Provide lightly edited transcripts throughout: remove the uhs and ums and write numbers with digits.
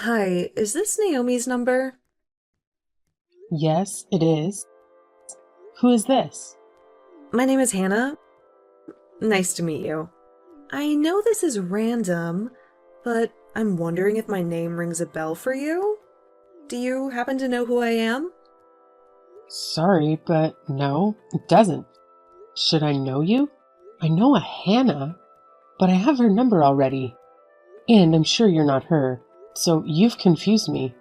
Hi, is this Naomi's number? Yes, it is. Who is this? My name is Hannah. Nice to meet you. I know this is random, but I'm wondering if my name rings a bell for you? Do you happen to know who I am? Sorry, but no, it doesn't. Should I know you? I know a Hannah, but I have her number already. And I'm sure you're not her, so you've confused me.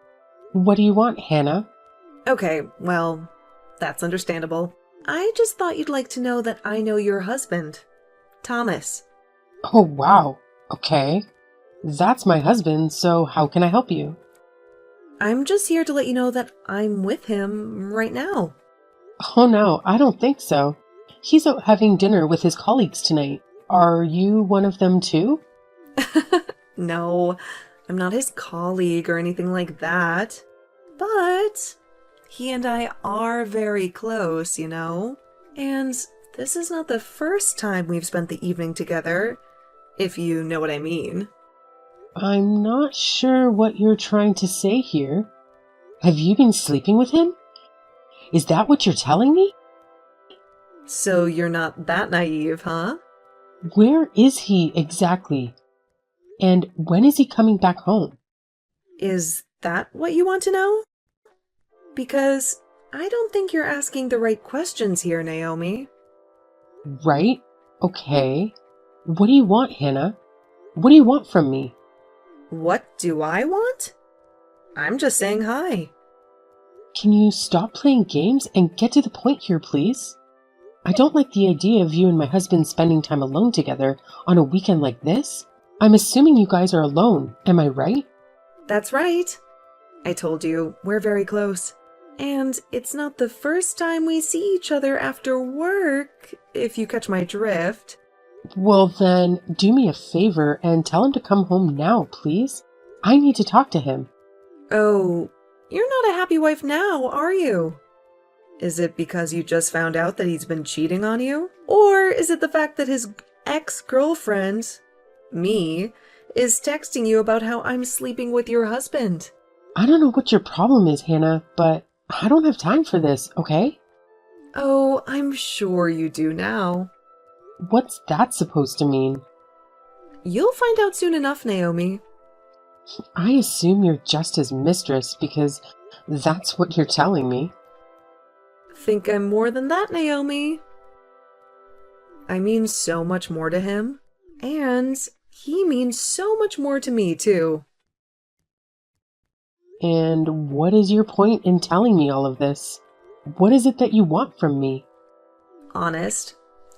What do you want, Hannah? Okay, well, that's understandable. I just thought you'd like to know that I know your husband, Thomas. Oh, wow. Okay. That's my husband, so how can I help you? I'm just here to let you know that I'm with him right now. Oh, no, I don't think so. He's out having dinner with his colleagues tonight. Are you one of them too? No, I'm not his colleague or anything like that. But he and I are very close, you know? And this is not the first time we've spent the evening together, if you know what I mean. I'm not sure what you're trying to say here. Have you been sleeping with him? Is that what you're telling me? So you're not that naive, huh? Where is he exactly? And when is he coming back home? Is that what you want to know? Because I don't think you're asking the right questions here, Naomi. Right? Okay. What do you want, Hannah? What do you want from me? What do I want? I'm just saying hi. Can you stop playing games and get to the point here, please? I don't like the idea of you and my husband spending time alone together on a weekend like this. I'm assuming you guys are alone, am I right? That's right. I told you, we're very close. And it's not the first time we see each other after work, if you catch my drift. Well, then, do me a favor and tell him to come home now, please. I need to talk to him. Oh, you're not a happy wife now, are you? Is it because you just found out that he's been cheating on you? Or is it the fact that his ex-girlfriend, me, is texting you about how I'm sleeping with your husband? I don't know what your problem is, Hannah, but I don't have time for this, okay? Oh, I'm sure you do now. What's that supposed to mean? You'll find out soon enough, Naomi. I assume you're just his mistress because that's what you're telling me. Think I'm more than that, Naomi. I mean so much more to him. And he means so much more to me, too. And what is your point in telling me all of this? What is it that you want from me? Honest,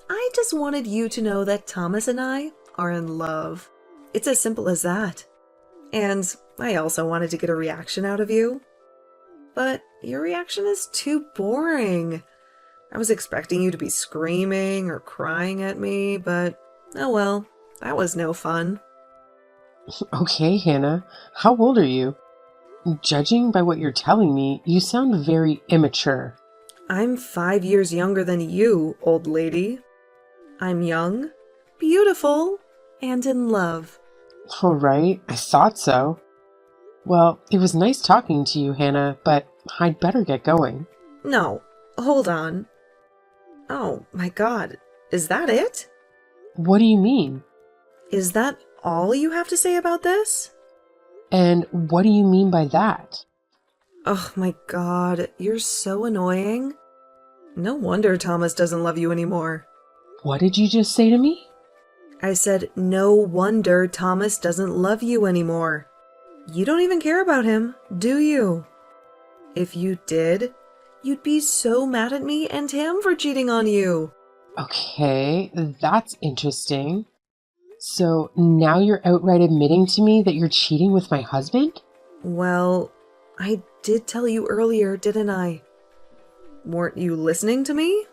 I just wanted you to know that Thomas and I are in love. It's as simple as that. And I also wanted to get a reaction out of you. But your reaction is too boring. I was expecting you to be screaming or crying at me, but oh well, that was no fun. Okay, Hannah, how old are you? Judging by what you're telling me, you sound very immature. I'm 5 years younger than you, old lady. I'm young, beautiful, and in love. All right, I thought so. Well, it was nice talking to you, Hannah, but I'd better get going. No, hold on. Oh my god, is that it? What do you mean? Is that all you have to say about this? And what do you mean by that? Oh my god, you're so annoying. No wonder Thomas doesn't love you anymore. What did you just say to me? I said, no wonder Thomas doesn't love you anymore. You don't even care about him, do you? If you did, you'd be so mad at me and him for cheating on you. Okay, that's interesting. So now you're outright admitting to me that you're cheating with my husband? Well, I did tell you earlier, didn't I? Weren't you listening to me?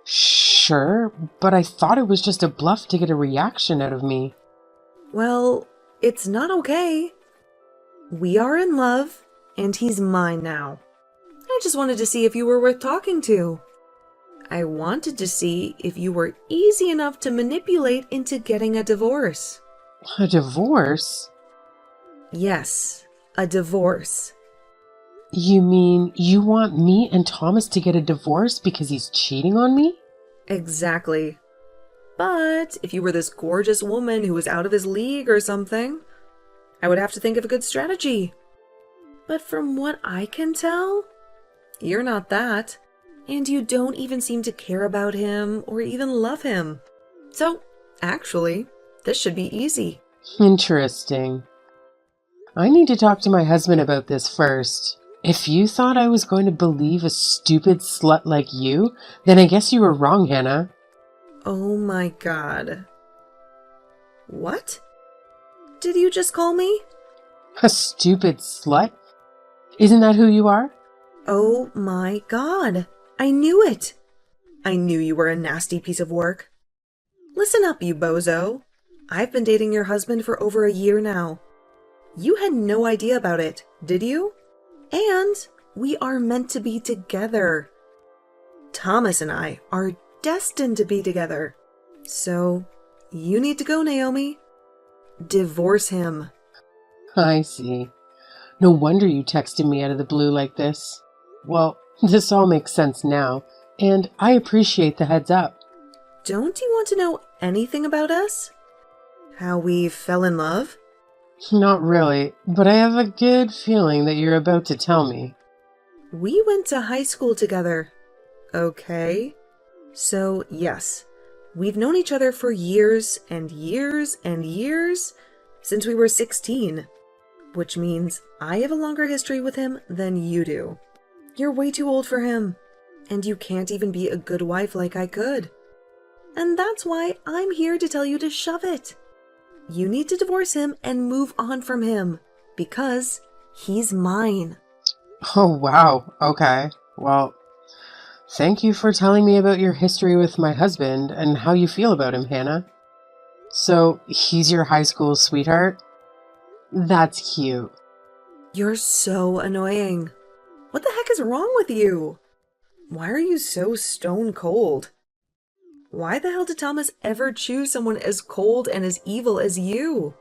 Sure, but I thought it was just a bluff to get a reaction out of me. Well, it's not okay. We are in love, and he's mine now. I just wanted to see if you were worth talking to. I wanted to see if you were easy enough to manipulate into getting a divorce. A divorce? Yes, a divorce. You mean you want me and Thomas to get a divorce because he's cheating on me? Exactly. But if you were this gorgeous woman who was out of his league or something, I would have to think of a good strategy. But from what I can tell, you're not that. And you don't even seem to care about him or even love him. So, actually, this should be easy. Interesting. I need to talk to my husband about this first. If you thought I was going to believe a stupid slut like you, then I guess you were wrong, Hannah. Oh my god. What? Did you just call me? A stupid slut? Isn't that who you are? Oh my god. I knew it. I knew you were a nasty piece of work. Listen up, you bozo. I've been dating your husband for over a year now. You had no idea about it, did you? And we are meant to be together. Thomas and I are destined to be together. So, you need to go, Naomi. Divorce him. I see. No wonder you texted me out of the blue like this. Well, this all makes sense now, and I appreciate the heads up. Don't you want to know anything about us? How we fell in love? Not really, but I have a good feeling that you're about to tell me. We went to high school together. Okay. So, yes, we've known each other for years and years and years since we were 16, which means I have a longer history with him than you do. You're way too old for him, and you can't even be a good wife like I could. And that's why I'm here to tell you to shove it. You need to divorce him and move on from him, because he's mine. Oh, wow. Okay. Well, thank you for telling me about your history with my husband and how you feel about him, Hannah. So, he's your high school sweetheart? That's cute. You're so annoying. What the heck is wrong with you? Why are you so stone cold? Why the hell did Thomas ever choose someone as cold and as evil as you?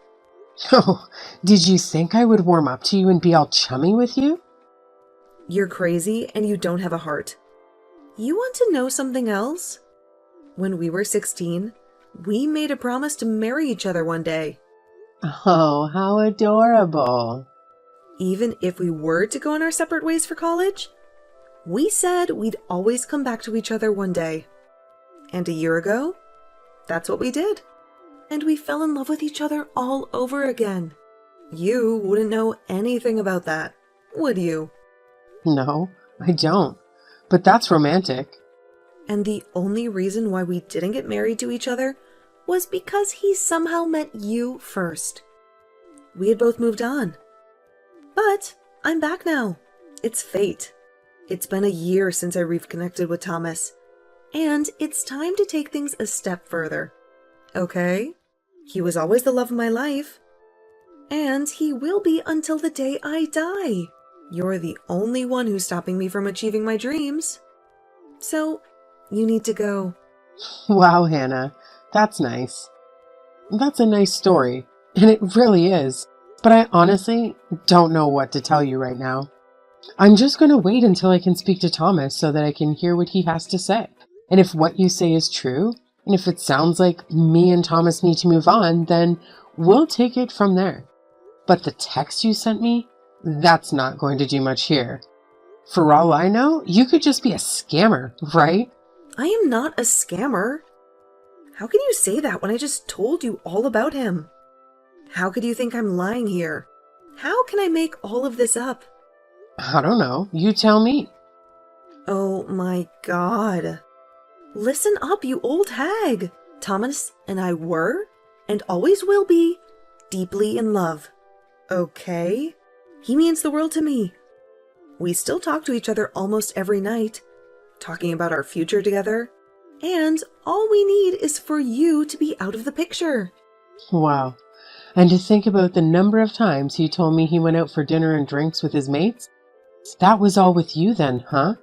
Oh, did you think I would warm up to you and be all chummy with you? You're crazy and you don't have a heart. You want to know something else? When we were 16, we made a promise to marry each other one day. Oh, how adorable. Even if we were to go on our separate ways for college, we said we'd always come back to each other one day. And a year ago, that's what we did. And we fell in love with each other all over again. You wouldn't know anything about that, would you? No, I don't. But that's romantic. And the only reason why we didn't get married to each other was because he somehow met you first. We had both moved on. But I'm back now. It's fate. It's been a year since I reconnected with Thomas. And it's time to take things a step further. Okay? He was always the love of my life. And he will be until the day I die. You're the only one who's stopping me from achieving my dreams. So, you need to go. Wow, Hannah, that's nice. That's a nice story, and it really is. But I honestly don't know what to tell you right now. I'm just going to wait until I can speak to Thomas so that I can hear what he has to say. And if what you say is true, and if it sounds like me and Thomas need to move on, then we'll take it from there. But the text you sent me, that's not going to do much here. For all I know, you could just be a scammer, right? I am not a scammer. How can you say that when I just told you all about him? How could you think I'm lying here? How can I make all of this up? I don't know. You tell me. Oh my god. Listen up, you old hag. Thomas and I were, and always will be, deeply in love. Okay? He means the world to me. We still talk to each other almost every night, talking about our future together. And all we need is for you to be out of the picture. Wow. And to think about the number of times he told me he went out for dinner and drinks with his mates. That was all with you then, huh?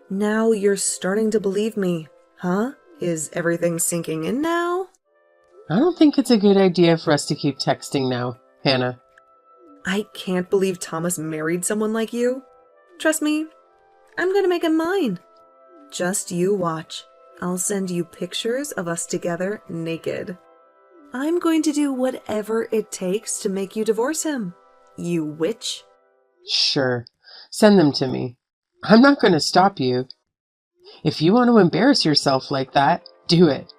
Now you're starting to believe me, huh? Is everything sinking in now? I don't think it's a good idea for us to keep texting now, Hannah. I can't believe Thomas married someone like you. Trust me, I'm going to make him mine. Just you watch. I'll send you pictures of us together naked. I'm going to do whatever it takes to make you divorce him, you witch. Sure, send them to me. I'm not going to stop you. If you want to embarrass yourself like that, do it.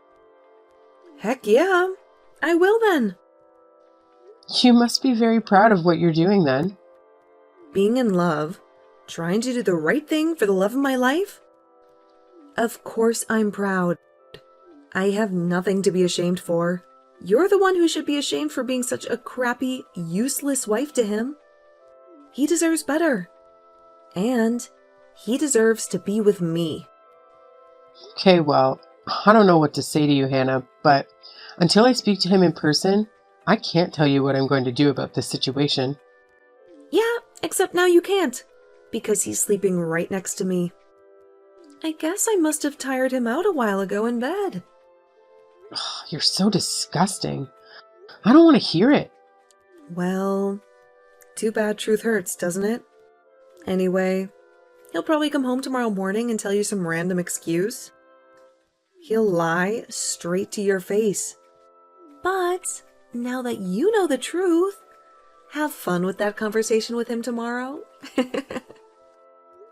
Heck yeah, I will then. You must be very proud of what you're doing then. Being in love, trying to do the right thing for the love of my life? Of course I'm proud. I have nothing to be ashamed for. You're the one who should be ashamed for being such a crappy, useless wife to him. He deserves better. And he deserves to be with me. Okay, well, I don't know what to say to you, Hannah, but until I speak to him in person, I can't tell you what I'm going to do about this situation. Yeah, except now you can't, because he's sleeping right next to me. I guess I must have tired him out a while ago in bed. You're so disgusting. I don't want to hear it. Well, too bad truth hurts, doesn't it? Anyway, he'll probably come home tomorrow morning and tell you some random excuse. He'll lie straight to your face. But now that you know the truth, have fun with that conversation with him tomorrow.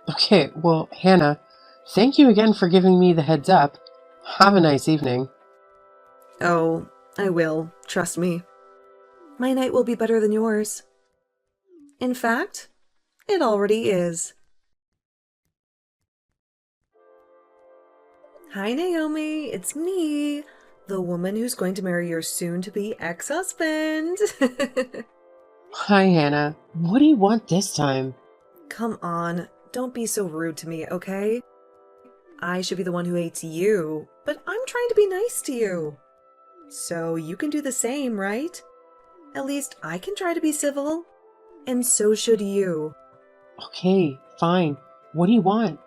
Okay, well, Hannah, thank you again for giving me the heads up. Have a nice evening. Oh, I will, trust me. My night will be better than yours. In fact, it already is. Hi, Naomi, it's me, the woman who's going to marry your soon-to-be ex-husband. Hi, Hannah. What do you want this time? Come on, don't be so rude to me, okay? I should be the one who hates you, but I'm trying to be nice to you. So you can do the same, right? At least I can try to be civil. And so should you. Okay, fine. What do you want?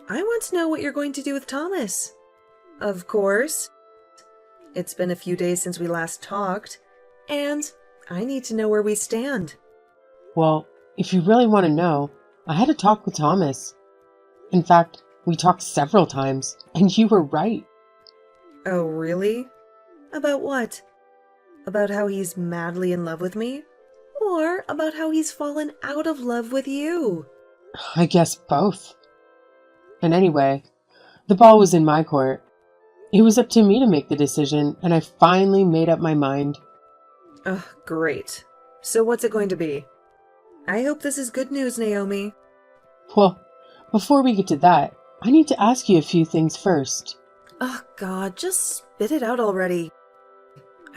I want to know what you're going to do with Thomas. Of course. It's been a few days since we last talked, and I need to know where we stand. Well, if you really want to know, I had a talk with Thomas. In fact, we talked several times, and you were right. Oh, really? About what? About how he's madly in love with me? Or about how he's fallen out of love with you? I guess both. And anyway, the ball was in my court. It was up to me to make the decision, and I finally made up my mind. Ugh, great. So what's it going to be? I hope this is good news, Naomi. Well, before we get to that, I need to ask you a few things first. Oh, God, just spit it out already.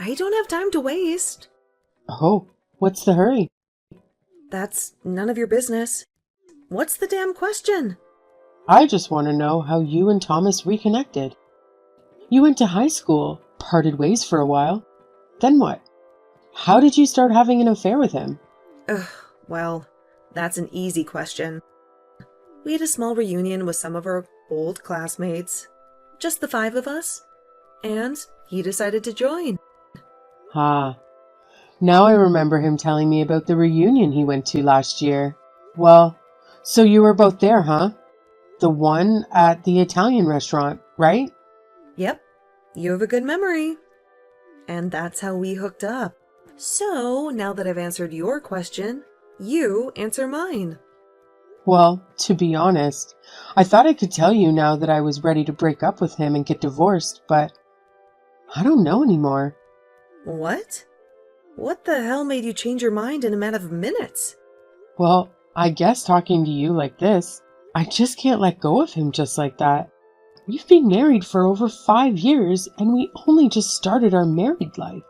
I don't have time to waste. Oh, what's the hurry? That's none of your business. What's the damn question? I just want to know how you and Thomas reconnected. You went to high school, parted ways for a while. Then what? How did you start having an affair with him? Ugh, well, that's an easy question. We had a small reunion with some of our old classmates. Just the 5 of us. And he decided to join. Ah, now I remember him telling me about the reunion he went to last year. Well, so you were both there, huh? The one at the Italian restaurant, right? Yep, you have a good memory. And that's how we hooked up. So, now that I've answered your question, you answer mine. Well, to be honest, I thought I could tell you now that I was ready to break up with him and get divorced, but I don't know anymore. What? What the hell made you change your mind in a matter of minutes? Well, I guess talking to you like this, I just can't let go of him just like that. We've been married for over 5 years, and we only just started our married life.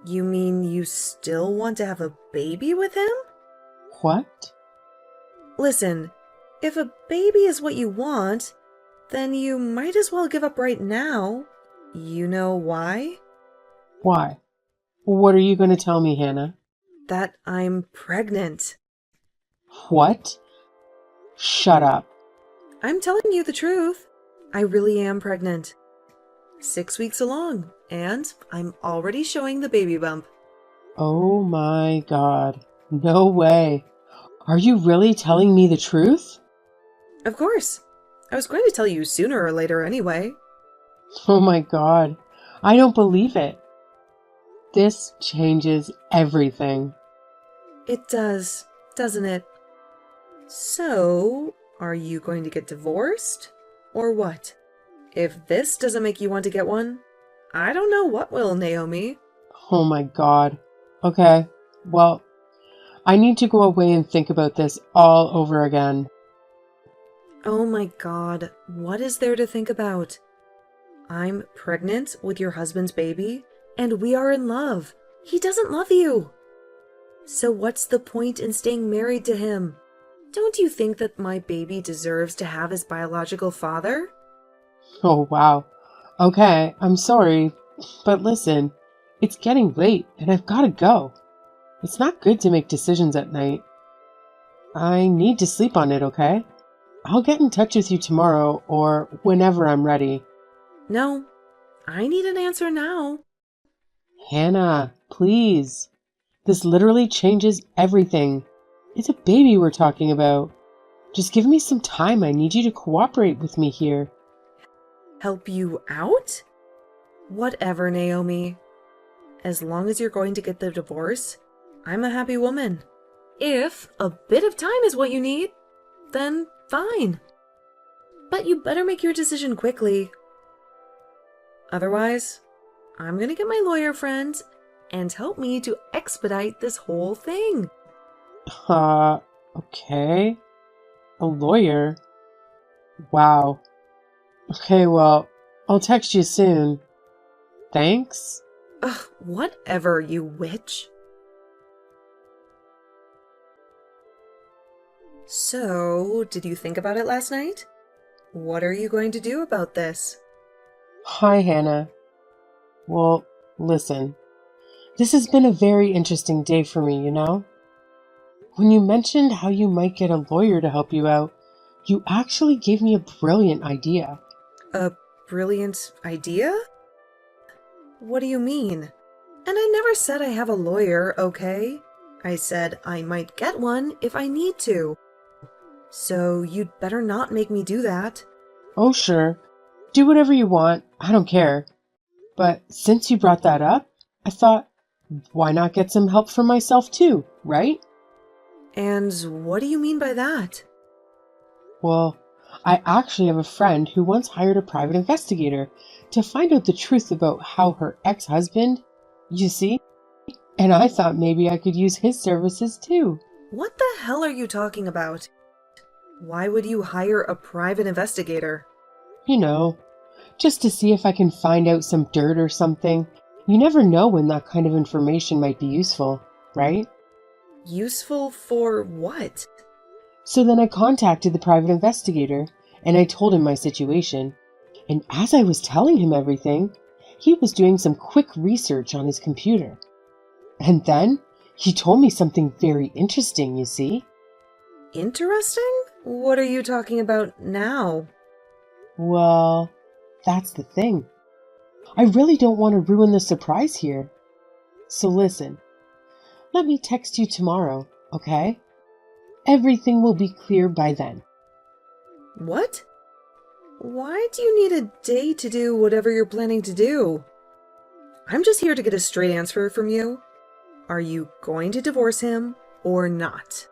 You mean you still want to have a baby with him? What? Listen, if a baby is what you want, then you might as well give up right now. You know why? Why? What are you going to tell me, Hannah? That I'm pregnant. What? Shut up. I'm telling you the truth. I really am pregnant. 6 weeks along, and I'm already showing the baby bump. Oh my God. No way. Are you really telling me the truth? Of course. I was going to tell you sooner or later anyway. Oh my God. I don't believe it. This changes everything. It does, doesn't it? So, are you going to get divorced? Or what? If this doesn't make you want to get one, I don't know what will, Naomi. Oh my God. Okay. Well, I need to go away and think about this all over again. Oh my God, what is there to think about? I'm pregnant with your husband's baby, and we are in love. He doesn't love you. So what's the point in staying married to him? Don't you think that my baby deserves to have his biological father? Oh wow. Okay, I'm sorry. But listen, it's getting late and I've got to go. It's not good to make decisions at night. I need to sleep on it, okay? I'll get in touch with you tomorrow or whenever I'm ready. No, I need an answer now. Hannah, please. This literally changes everything. It's a baby we're talking about. Just give me some time. I need you to cooperate with me here. Help you out? Whatever, Naomi. As long as you're going to get the divorce, I'm a happy woman. If a bit of time is what you need, then fine. But you better make your decision quickly. Otherwise, I'm gonna get my lawyer friend and help me to expedite this whole thing. Okay. A lawyer? Wow. Okay, well, I'll text you soon. Thanks. Ugh, whatever, you witch. So, did you think about it last night? What are you going to do about this? Hi, Hannah. Well, listen. This has been a very interesting day for me, you know? When you mentioned how you might get a lawyer to help you out, you actually gave me a brilliant idea. A brilliant idea? What do you mean? And I never said I have a lawyer, okay? I said I might get one if I need to. So you'd better not make me do that. Oh, sure. Do whatever you want. I don't care. But since you brought that up, I thought, why not get some help for myself too, right? And what do you mean by that? Well, I actually have a friend who once hired a private investigator to find out the truth about how her ex-husband, you see? And I thought maybe I could use his services too. What the hell are you talking about? Why would you hire a private investigator? You know, just to see if I can find out some dirt or something. You never know when that kind of information might be useful, right? Useful for what? So then I contacted the private investigator and I told him my situation. And as I was telling him everything, he was doing some quick research on his computer. And then he told me something very interesting, you see. Interesting? What are you talking about now? Well, that's the thing. I really don't want to ruin the surprise here. So listen, let me text you tomorrow, okay? Everything will be clear by then. What? Why do you need a day to do whatever you're planning to do? I'm just here to get a straight answer from you. Are you going to divorce him or not?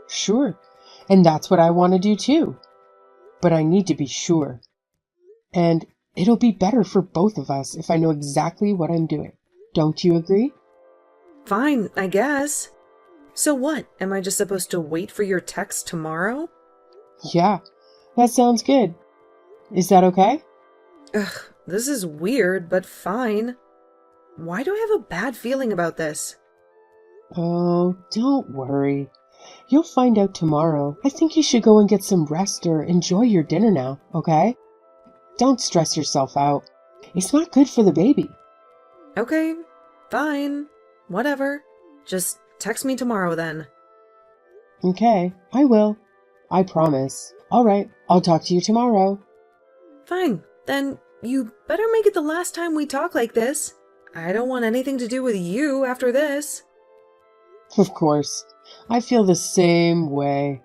Sure, and that's what I want to do too. But I need to be sure. And it'll be better for both of us if I know exactly what I'm doing. Don't you agree? Fine, I guess. So what? Am I just supposed to wait for your text tomorrow? Yeah, that sounds good. Is that okay? Ugh, this is weird, but fine. Why do I have a bad feeling about this? Oh, don't worry. You'll find out tomorrow. I think you should go and get some rest or enjoy your dinner now, okay? Don't stress yourself out. It's not good for the baby. Okay, fine. Whatever. Just text me tomorrow then. Okay, I will. I promise. All right, I'll talk to you tomorrow. Fine. Then you better make it the last time we talk like this. I don't want anything to do with you after this. Of course, I feel the same way.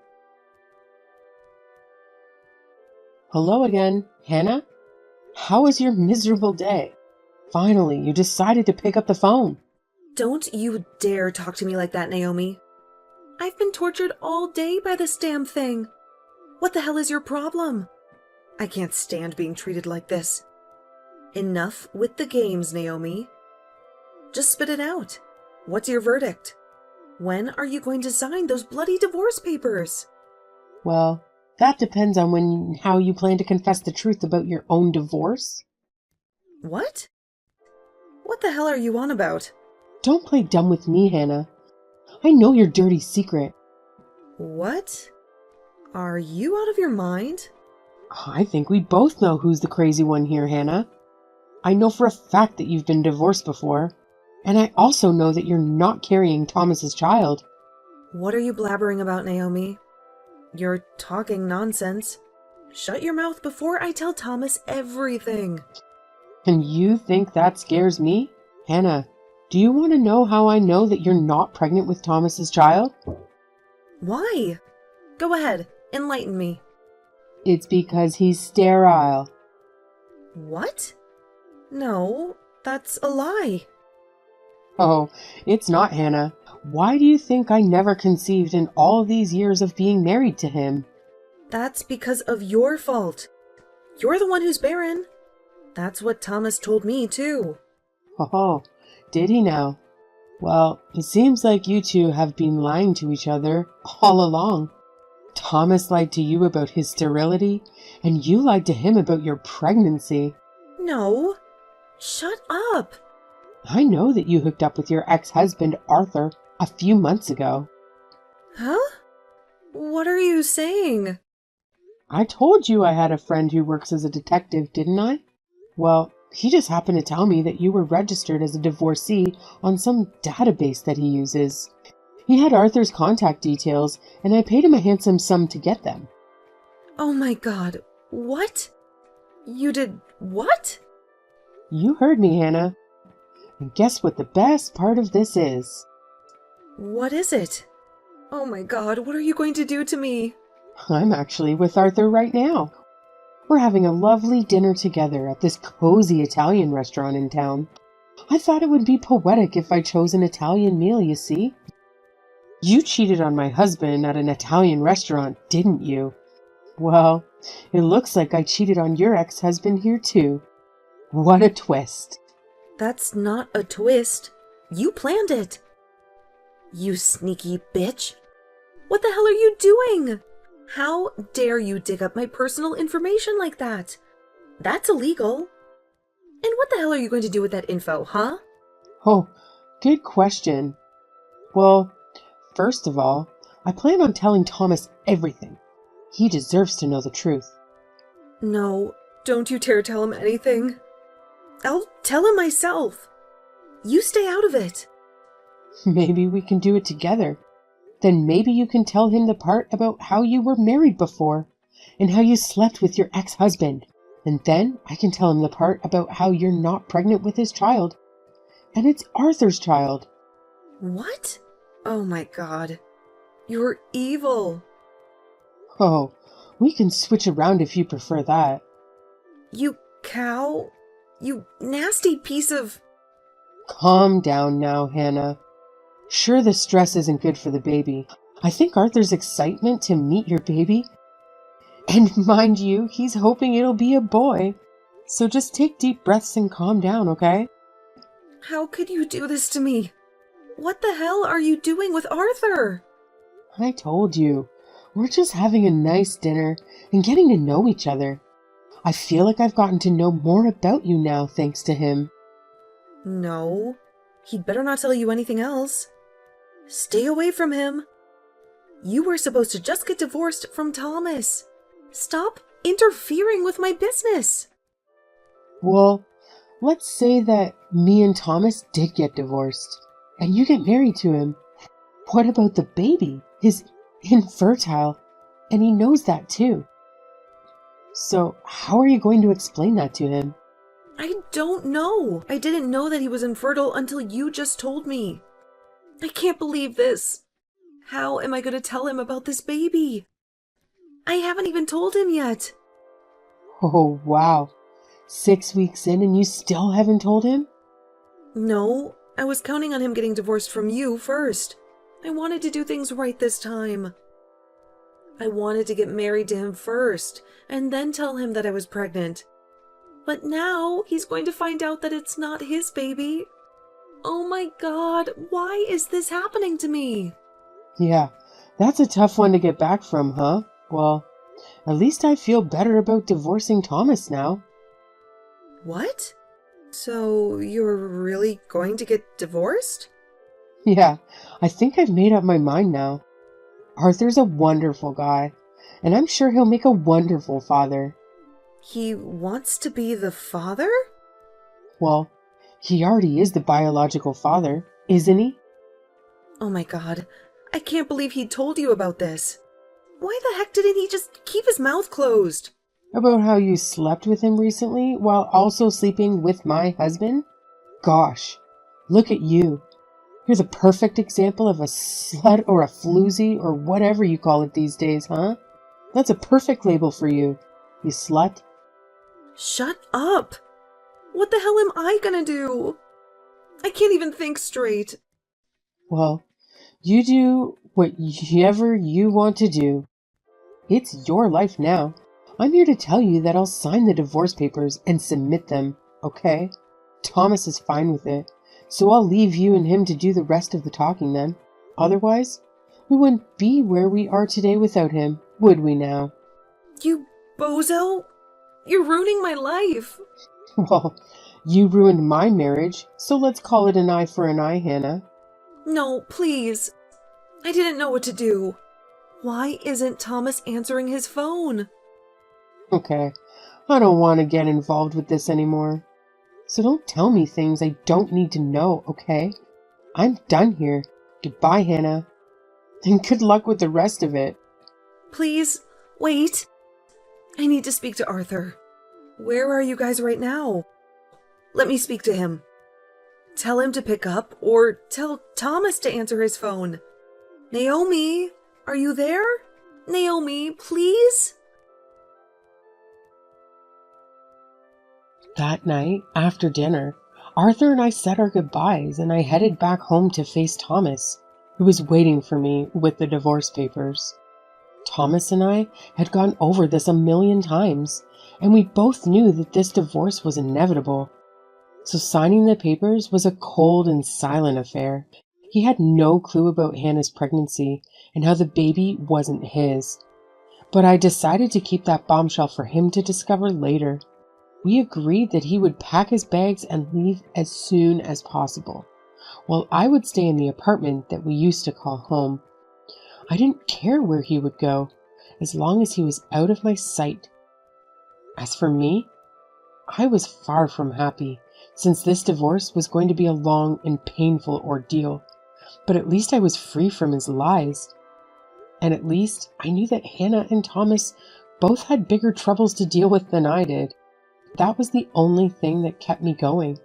Hello again, Hannah? How was your miserable day? Finally, you decided to pick up the phone. Don't you dare talk to me like that, Naomi. I've been tortured all day by this damn thing. What the hell is your problem? I can't stand being treated like this. Enough with the games, Naomi. Just spit it out. What's your verdict? When are you going to sign those bloody divorce papers? Well, that depends on how you plan to confess the truth about your own divorce. What? What the hell are you on about? Don't play dumb with me, Hannah. I know your dirty secret. What? Are you out of your mind? I think we both know who's the crazy one here, Hannah. I know for a fact that you've been divorced before, and I also know that you're not carrying Thomas's child. What are you blabbering about, Naomi? You're talking nonsense. Shut your mouth before I tell Thomas everything. And you think that scares me? Hannah, do you want to know how I know that you're not pregnant with Thomas's child? Why? Go ahead, enlighten me. It's because he's sterile. What? No, that's a lie. Oh, it's not, Hannah. Why do you think I never conceived in all these years of being married to him? That's because of your fault. You're the one who's barren. That's what Thomas told me, too. Oh, did he now? Well, it seems like you two have been lying to each other all along. Thomas lied to you about his sterility, and you lied to him about your pregnancy. No. Shut up. I know that you hooked up with your ex-husband, Arthur, a few months ago. Huh? What are you saying? I told you I had a friend who works as a detective, didn't I? Well, he just happened to tell me that you were registered as a divorcee on some database that he uses. He had Arthur's contact details, and I paid him a handsome sum to get them. Oh my God. What? You did what? You heard me, Hannah. And guess what the best part of this is? What is it? Oh my God, what are you going to do to me? I'm actually with Arthur right now. We're having a lovely dinner together at this cozy Italian restaurant in town. I thought it would be poetic if I chose an Italian meal, you see. You cheated on my husband at an Italian restaurant, didn't you? Well, it looks like I cheated on your ex-husband here too. What a twist. That's not a twist. You planned it. You sneaky bitch. What the hell are you doing? How dare you dig up my personal information like that? That's illegal. And what the hell are you going to do with that info, huh? Oh, good question. Well, first of all, I plan on telling Thomas everything. He deserves to know the truth. No, don't you dare tell him anything. I'll tell him myself. You stay out of it. Maybe we can do it together. Then maybe you can tell him the part about how you were married before and how you slept with your ex-husband. And then I can tell him the part about how you're not pregnant with his child. And it's Arthur's child. What? Oh my God. You're evil. Oh, we can switch around if you prefer that. You cow. You nasty piece of... Calm down now, Hannah. Sure, the stress isn't good for the baby. I think Arthur's excitement to meet your baby, and mind you, he's hoping it'll be a boy. So just take deep breaths and calm down, okay? How could you do this to me? What the hell are you doing with Arthur? I told you, we're just having a nice dinner and getting to know each other. I feel like I've gotten to know more about you now thanks to him. No, he'd better not tell you anything else. Stay away from him. You were supposed to just get divorced from Thomas. Stop interfering with my business. Well, let's say that me and Thomas did get divorced, and you get married to him. What about the baby? He's infertile, and he knows that too. So how are you going to explain that to him? I don't know. I didn't know that he was infertile until you just told me. I can't believe this. How am I going to tell him about this baby? I haven't even told him yet. Oh, wow. 6 weeks in and you still haven't told him? No, I was counting on him getting divorced from you first. I wanted to do things right this time. I wanted to get married to him first, and then tell him that I was pregnant. But now he's going to find out that it's not his baby. Oh my God, why is this happening to me? Yeah, that's a tough one to get back from, huh? Well, at least I feel better about divorcing Thomas now. What? So you're really going to get divorced? Yeah, I think I've made up my mind now. Arthur's a wonderful guy, and I'm sure he'll make a wonderful father. He wants to be the father? Well, he already is the biological father, isn't he? Oh my God, I can't believe he told you about this. Why the heck didn't he just keep his mouth closed? About how you slept with him recently while also sleeping with my husband? Gosh, look at you. You're the perfect example of a slut or a floozy or whatever you call it these days, huh? That's a perfect label for you, you slut. Shut up! What the hell am I gonna do? I can't even think straight. Well, you do whatever you want to do. It's your life now. I'm here to tell you that I'll sign the divorce papers and submit them, okay? Thomas is fine with it, so I'll leave you and him to do the rest of the talking then. Otherwise, we wouldn't be where we are today without him, would we now? You bozo! You're ruining my life! Well, you ruined my marriage, so let's call it an eye for an eye, Hannah. No, please. I didn't know what to do. Why isn't Thomas answering his phone? Okay, I don't want to get involved with this anymore. So don't tell me things I don't need to know, okay? I'm done here. Goodbye, Hannah. And good luck with the rest of it. Please, wait. I need to speak to Arthur. Where are you guys right now? Let me speak to him. Tell him to pick up, or tell Thomas to answer his phone. Naomi, are you there? Naomi, please? That night, after dinner, Arthur and I said our goodbyes and I headed back home to face Thomas, who was waiting for me with the divorce papers. Thomas and I had gone over this a million times, and we both knew that this divorce was inevitable. So signing the papers was a cold and silent affair. He had no clue about Hannah's pregnancy and how the baby wasn't his. But I decided to keep that bombshell for him to discover later. We agreed that he would pack his bags and leave as soon as possible, while I would stay in the apartment that we used to call home. I didn't care where he would go, as long as he was out of my sight. As for me, I was far from happy, since this divorce was going to be a long and painful ordeal. But at least I was free from his lies. And at least I knew that Hannah and Thomas both had bigger troubles to deal with than I did. That was the only thing that kept me going,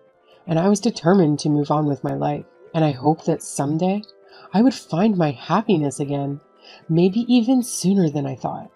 and I was determined to move on with my life. And I hoped that someday I would find my happiness again, maybe even sooner than I thought.